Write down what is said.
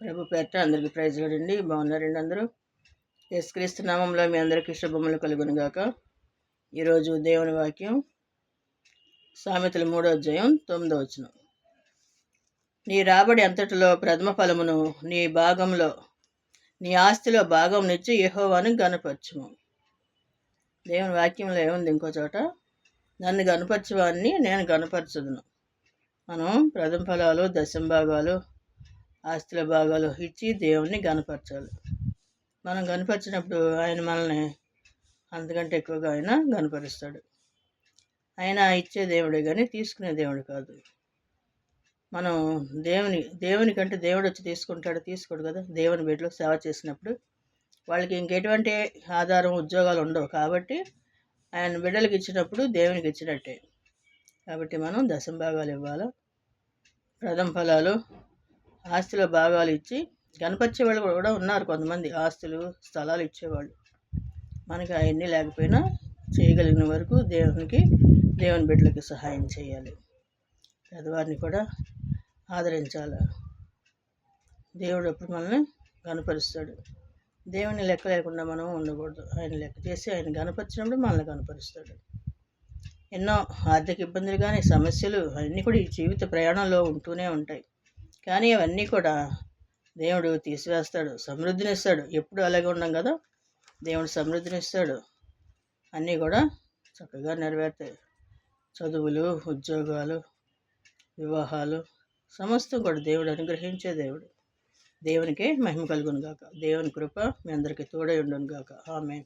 ప్రభు పేట అందరికీ ప్రైజ్ లాడండి. బాగున్నారండి అందరూ? యేసుక్రీస్తు నామంలో మీ అందరికీ శుభములు కలుగును గాక. ఈరోజు దేవుని వాక్యం సామెతలు 3వ అధ్యాయం 9వ వచనం. నీ రాబడి అంతటిలో ప్రథమ ఫలమును నీ భాగంలో నీ ఆస్తిలో భాగం నిచ్చి యెహోవాను గనపరచుము. దేవుని వాక్యంలో ఏముంది? ఇంకో చోట, నన్ను గనపరచువాన్ని నేను గనపరచుదును. మనం ప్రథమ ఫలాలు, దశమ భాగాలు, ఆస్తుల భాగాలు ఇచ్చి దేవుణ్ణి గనపరచాలి. మనం గనపరిచినప్పుడు ఆయన మనల్ని అంతకంటే ఎక్కువగా ఆయన గనపరుస్తాడు. ఆయన ఇచ్చే దేవుడే కానీ తీసుకునే దేవుడు కాదు. మనం దేవుని కంటే దేవుడు వచ్చి తీసుకోడు కదా. దేవుని బిడ్డలో సేవ చేసినప్పుడు వాళ్ళకి ఇంకెటువంటి ఆధారం, ఉద్యోగాలు ఉండవు. కాబట్టి ఆయన బిడ్డలకు ఇచ్చినప్పుడు దేవునికి ఇచ్చినట్టే. కాబట్టి మనం దశమ భాగాలు ఇవ్వాలి. ప్రథమ ఫలాలు, ఆస్తిలో భాగాలు ఇచ్చి గనపరిచేవాళ్ళు కూడా ఉన్నారు. కొంతమంది ఆస్తులు, స్థలాలు ఇచ్చేవాళ్ళు. మనకి అవన్నీ లేకపోయినా చేయగలిగిన వరకు దేవుని బిడ్డలకి సహాయం చేయాలి. పెద్దవారిని కూడా ఆదరించాలి. దేవుడు అప్పుడు మనల్ని గనపరుస్తాడు. దేవుని లెక్క లేకుండా మనం ఉండకూడదు. ఆయన లెక్క చేసి ఆయన గనపరిచినప్పుడు మనల్ని గనపరుస్తాడు. ఎన్నో ఆర్థిక ఇబ్బందులు కానీ, సమస్యలు అవన్నీ కూడా ఈ జీవిత ప్రయాణంలో ఉంటూనే ఉంటాయి. కానీ అవన్నీ కూడా దేవుడు తీసివేస్తాడు, సమృద్ధినిస్తాడు. ఎప్పుడు అలాగే ఉన్నాం కదా. దేవుడు సమృద్ధినిస్తాడు. అన్నీ కూడా చక్కగా నెరవేరుతాయి. చదువులు, ఉద్యోగాలు, వివాహాలు సమస్తం కూడా దేవుడు అనుగ్రహించే దేవుడు. దేవునికే మహిమ కలుగును గాక. దేవుని కృప మీ అందరికీ తోడై ఉండును గాక. ఆమేన్.